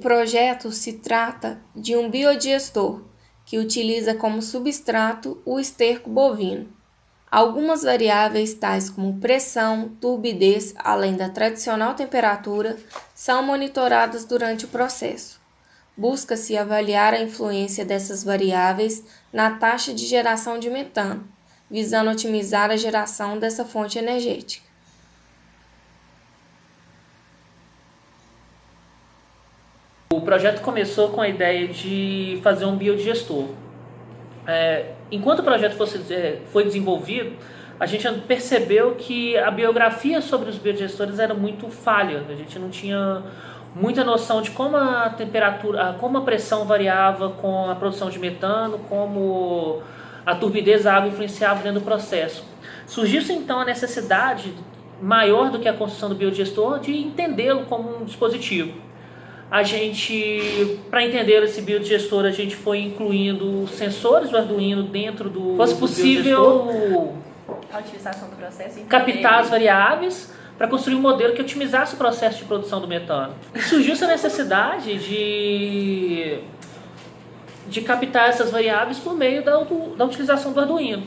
projeto se trata de um biodigestor que utiliza como substrato o esterco bovino. Algumas variáveis, tais como pressão, turbidez, além da tradicional temperatura, são monitoradas durante o processo. Busca-se avaliar a influência dessas variáveis na taxa de geração de metano, visando otimizar a geração dessa fonte energética. O projeto começou com a ideia de fazer um biodigestor. Enquanto o projeto foi desenvolvido, a gente percebeu que a biografia sobre os biodigestores era muito falha. A gente não tinha muita noção de como a temperatura, como a pressão variava com a produção de metano, como a turbidez da água influenciava dentro do processo. Surgiu-se então a necessidade, maior do que a construção do biodigestor, de entendê-lo como um dispositivo. Para entender esse biodigestor, a gente foi incluindo sensores do Arduino dentro do fosse possível a utilização do processo, captar as variáveis para construir um modelo que otimizasse o processo de produção do metano. E surgiu essa necessidade de captar essas variáveis por meio da utilização do Arduino.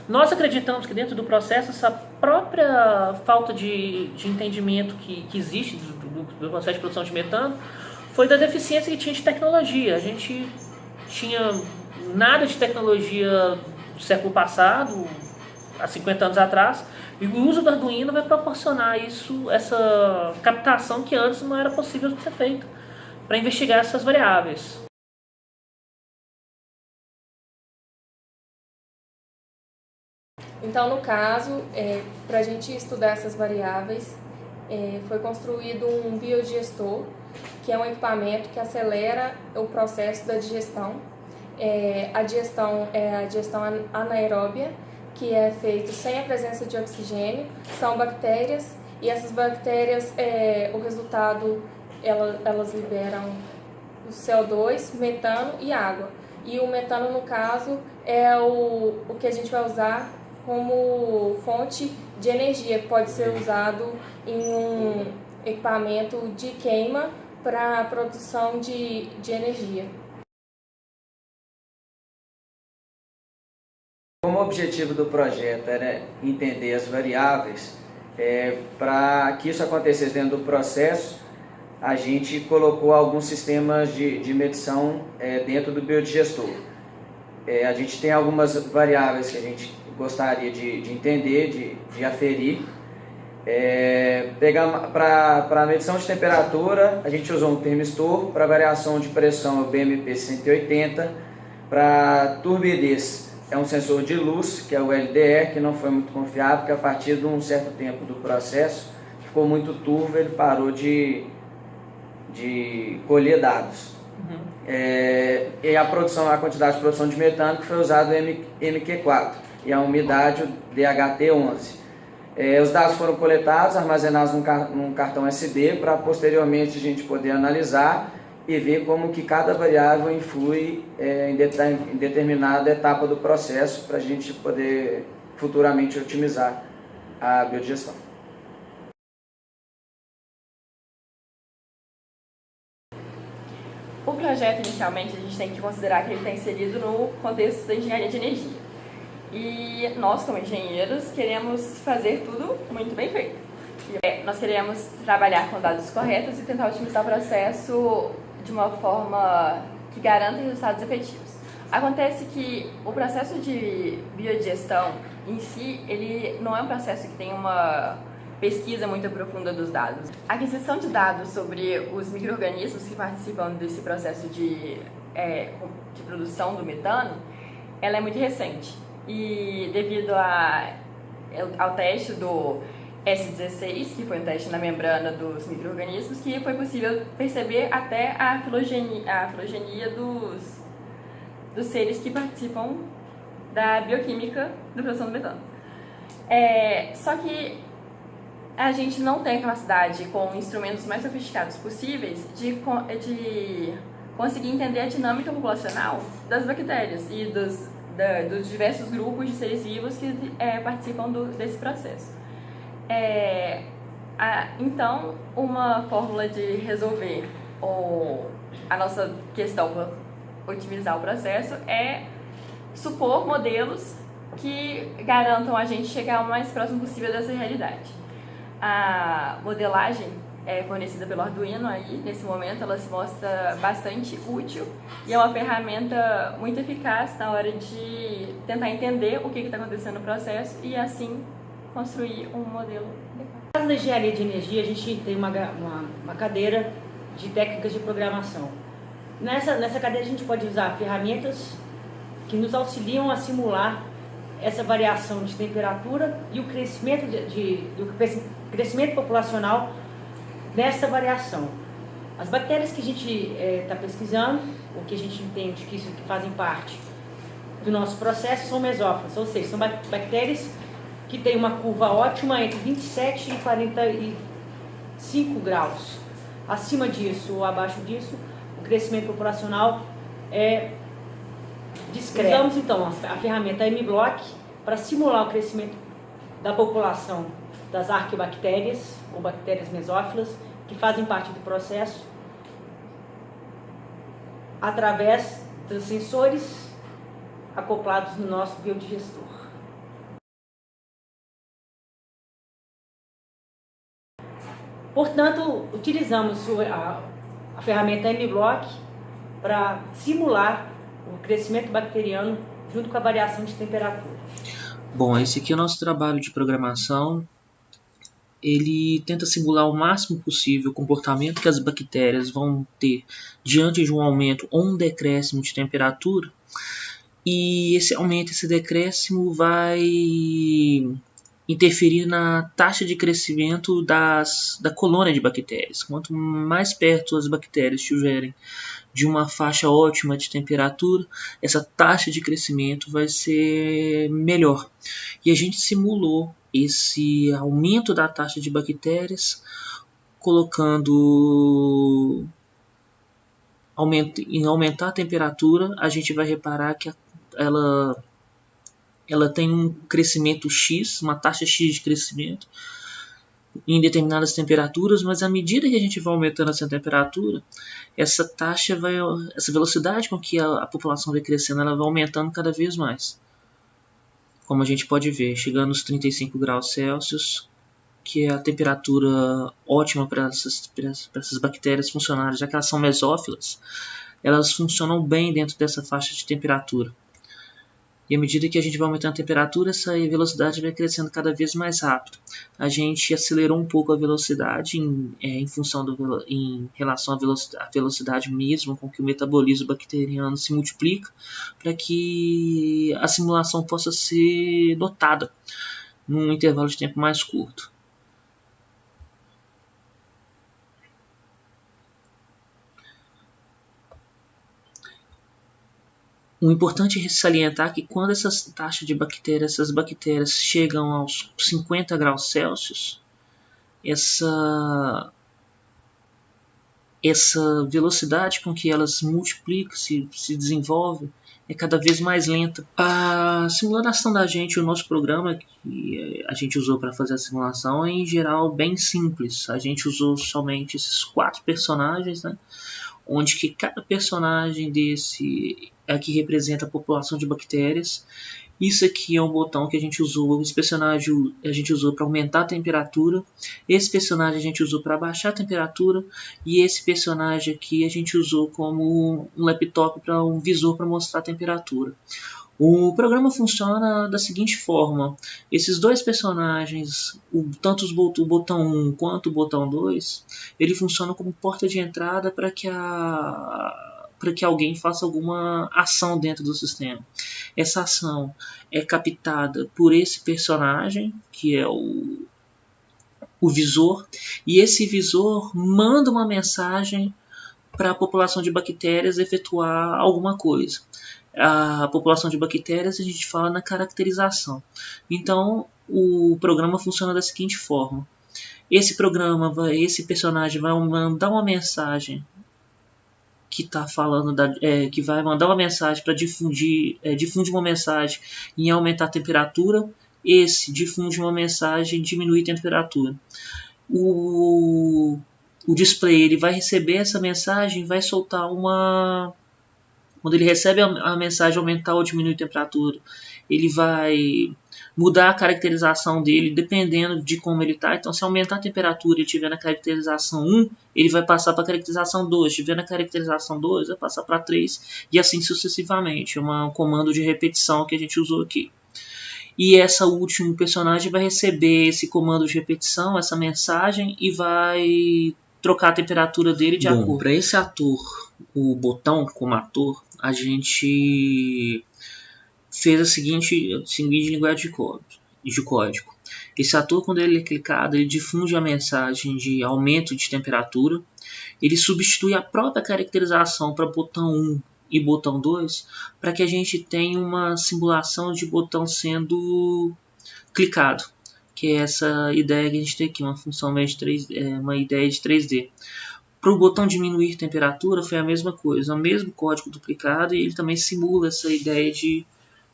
Nós acreditamos que dentro do processo, essa própria falta de entendimento que existe do processo de produção de metano foi da deficiência que tinha de tecnologia. A gente tinha nada de tecnologia do século passado, há 50 anos atrás, e o uso do Arduino vai proporcionar essa captação que antes não era possível de ser feita, para investigar essas variáveis. Então, no caso, para a gente estudar essas variáveis, foi construído um biodigestor, que é um equipamento que acelera o processo da digestão. A digestão é a digestão anaeróbia, que é feita sem a presença de oxigênio, são bactérias, e essas bactérias, o resultado, elas liberam o CO2, metano e água. E o metano, no caso, é o que a gente vai usar como fonte de energia, que pode ser usado em um equipamento de queima para a produção de energia. Como o objetivo do projeto era entender as variáveis, para que isso acontecesse dentro do processo, a gente colocou alguns sistemas de medição dentro do biodigestor. A gente tem algumas variáveis que a gente gostaria de entender, de aferir. Para a medição de temperatura, a gente usou um termistor. Para variação de pressão, o BMP 180. Para turbidez, é um sensor de luz, que é o LDR, que não foi muito confiável, porque a partir de um certo tempo do processo ficou muito turvo, ele parou de colher dados. E a quantidade de produção de metano, que foi usado o MQ4, e a umidade, o DHT11. Os dados foram coletados, armazenados num cartão SD, para posteriormente a gente poder analisar e ver como que cada variável influi em determinada etapa do processo, para a gente poder futuramente otimizar a biodigestão. O projeto, inicialmente, a gente tem que considerar que ele está inserido no contexto da engenharia de energia. E nós, como engenheiros, queremos fazer tudo muito bem feito. Nós queremos trabalhar com dados corretos e tentar otimizar o processo de uma forma que garanta resultados efetivos. Acontece que o processo de biodigestão em si, ele não é um processo que tem uma pesquisa muito profunda dos dados. A aquisição de dados sobre os micro-organismos que participam desse processo de produção do metano, ela é muito recente. E devido ao teste do S16, que foi um teste na membrana dos micro-organismos, que foi possível perceber até a filogenia dos seres que participam da bioquímica da produção do metano. Só que a gente não tem a capacidade, com instrumentos mais sofisticados possíveis, de conseguir entender a dinâmica populacional das bactérias e dos diversos grupos de seres vivos que participam desse processo. Então, uma fórmula de resolver a nossa questão para otimizar o processo é supor modelos que garantam a gente chegar o mais próximo possível dessa realidade. A modelagem fornecida pelo Arduino aí, nesse momento, ela se mostra bastante útil e é uma ferramenta muito eficaz na hora de tentar entender o que está acontecendo no processo e assim construir um modelo adequado. No caso da engenharia de energia, a gente tem uma cadeira de técnicas de programação. Nessa cadeira a gente pode usar ferramentas que nos auxiliam a simular essa variação de temperatura e o crescimento, crescimento populacional nessa variação. As bactérias que a gente está pesquisando, ou que a gente entende que fazem parte do nosso processo, são mesófilas, ou seja, são bactérias que têm uma curva ótima entre 27 e 45 graus. Acima disso ou abaixo disso, o crescimento populacional é discreto. Usamos então a ferramenta MBlock para simular o crescimento da população das arqueobactérias ou bactérias mesófilas que fazem parte do processo através dos sensores acoplados no nosso biodigestor. Portanto, utilizamos a ferramenta MBlock para simular o crescimento bacteriano junto com a variação de temperatura. Bom, esse aqui é o nosso trabalho de programação. Ele tenta simular o máximo possível o comportamento que as bactérias vão ter diante de um aumento ou um decréscimo de temperatura. E esse aumento, esse decréscimo vai interferir na taxa de crescimento da colônia de bactérias. Quanto mais perto as bactérias estiverem de uma faixa ótima de temperatura, essa taxa de crescimento vai ser melhor. E a gente simulou esse aumento da taxa de bactérias colocando em aumentar a temperatura. A gente vai reparar que ela tem um crescimento X, uma taxa X de crescimento em determinadas temperaturas, mas à medida que a gente vai aumentando essa temperatura, essa velocidade com que a população vai crescendo, ela vai aumentando cada vez mais. Como a gente pode ver, chegando aos 35 graus Celsius, que é a temperatura ótima para essas bactérias funcionarem, já que elas são mesófilas, elas funcionam bem dentro dessa faixa de temperatura. E à medida que a gente vai aumentando a temperatura, essa velocidade vai crescendo cada vez mais rápido. A gente acelerou um pouco a velocidade em relação à velocidade mesmo com que o metabolismo bacteriano se multiplica, para que a simulação possa ser notada num intervalo de tempo mais curto. O importante é salientar que quando essas bactérias chegam aos 50 graus Celsius, essa velocidade com que elas multiplicam, se desenvolvem, é cada vez mais lenta. A simulação da gente, o nosso programa que a gente usou para fazer a simulação é em geral bem simples. A gente usou somente esses 4 personagens, né? Onde que cada personagem desse aqui representa a população de bactérias. Isso aqui é um botão que a gente usou, esse personagem a gente usou para aumentar a temperatura, esse personagem a gente usou para baixar a temperatura, e esse personagem aqui a gente usou como um laptop, para um visor para mostrar a temperatura. O programa funciona da seguinte forma: esses 2 personagens, tanto o botão 1 quanto o botão 2, ele funciona como porta de entrada para que alguém faça alguma ação dentro do sistema. Essa ação é captada por esse personagem, que é o visor, e esse visor manda uma mensagem para a população de bactérias efetuar alguma coisa. A população de bactérias a gente fala na caracterização. Então o programa funciona da seguinte forma: esse personagem vai mandar uma mensagem que vai mandar uma mensagem para difunde uma mensagem em aumentar a temperatura. Esse difunde uma mensagem em diminuir a temperatura. o display ele vai receber essa mensagem, vai soltar uma... Quando ele recebe a mensagem aumentar ou diminuir a temperatura, ele vai mudar a caracterização dele dependendo de como ele está. Então, se aumentar a temperatura e estiver na caracterização 1, ele vai passar para a caracterização 2. Se estiver na caracterização 2, vai passar para 3 e assim sucessivamente. É um comando de repetição que a gente usou aqui. E essa última personagem vai receber esse comando de repetição, essa mensagem, e vai trocar a temperatura dele de acordo. Para esse ator, o botão como ator, a gente fez a seguinte linguagem de código. Esse ator, quando ele é clicado, ele difunde a mensagem de aumento de temperatura. Ele substitui a própria caracterização para botão 1 e botão 2 para que a gente tenha uma simulação de botão sendo clicado, que é essa ideia que a gente tem aqui, uma função uma ideia de 3D. Para o botão diminuir temperatura foi a mesma coisa, o mesmo código duplicado, e ele também simula essa ideia de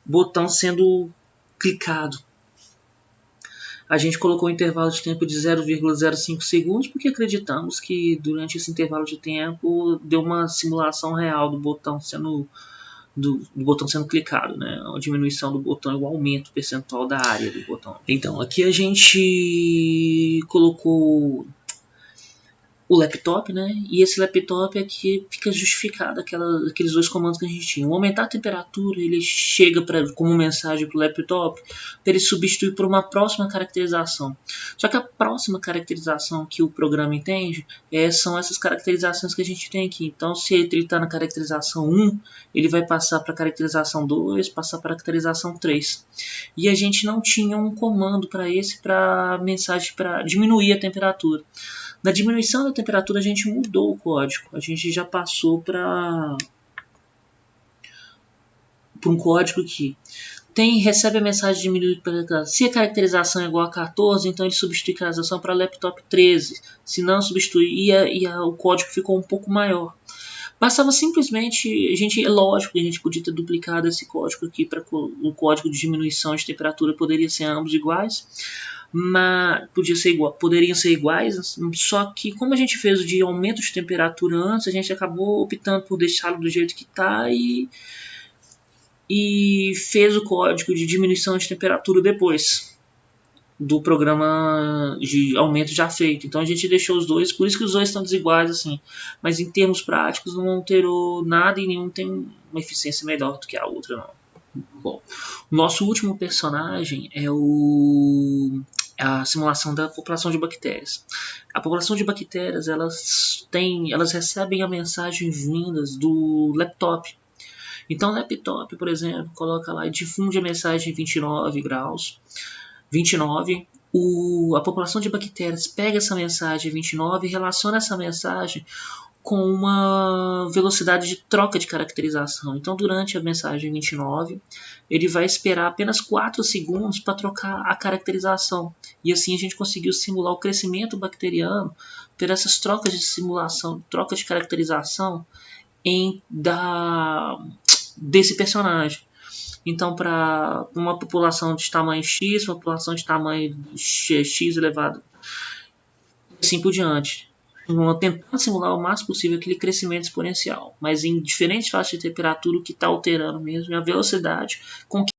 botão sendo clicado. A gente colocou um intervalo de tempo de 0,05 segundos porque acreditamos que durante esse intervalo de tempo deu uma simulação real do botão sendo clicado, né? A diminuição do botão e o aumento percentual da área do botão. Então, aqui a gente colocou o laptop, né? E esse laptop aqui fica justificado aqueles dois comandos que a gente tinha. O aumentar a temperatura, ele chega como mensagem para o laptop para ele substituir por uma próxima caracterização. Só que a próxima caracterização que o programa entende são essas caracterizações que a gente tem aqui. Então, se ele está na caracterização 1, ele vai passar para a caracterização 2, passar para a caracterização 3. E a gente não tinha um comando para mensagem para diminuir a temperatura. Na diminuição da temperatura a gente mudou o código, a gente já passou para um código que recebe a mensagem diminuída para... Se a caracterização é igual a 14, então ele substitui a caracterização para laptop 13, se não substituir, o código ficou um pouco maior. Bastava simplesmente, lógico que a gente podia ter duplicado esse código aqui para o código de diminuição de temperatura poderia ser ambos iguais, mas poderiam ser iguais, só que como a gente fez o de aumento de temperatura antes, a gente acabou optando por deixá-lo do jeito que está e fez o código de diminuição de temperatura depois do programa de aumento já feito. Então a gente deixou os dois, por isso que os dois estão desiguais assim, mas em termos práticos não alterou nada e nenhum tem uma eficiência melhor do que a outra, não. Bom, o nosso último personagem é a simulação da população de bactérias. A população de bactérias elas recebem a mensagem vindas do laptop. Então o laptop, por exemplo, coloca lá e difunde a mensagem em 29 graus. 29, a população de bactérias pega essa mensagem em 29 e relaciona essa mensagem com uma velocidade de troca de caracterização. Então, durante a mensagem 29, ele vai esperar apenas 4 segundos para trocar a caracterização. E assim a gente conseguiu simular o crescimento bacteriano por essas trocas de simulação, trocas de caracterização desse personagem. Então, para uma população de tamanho X, uma população de tamanho X elevado, assim por diante. Tentando simular o máximo possível aquele crescimento exponencial, mas em diferentes faixas de temperatura o que está alterando mesmo é a velocidade com que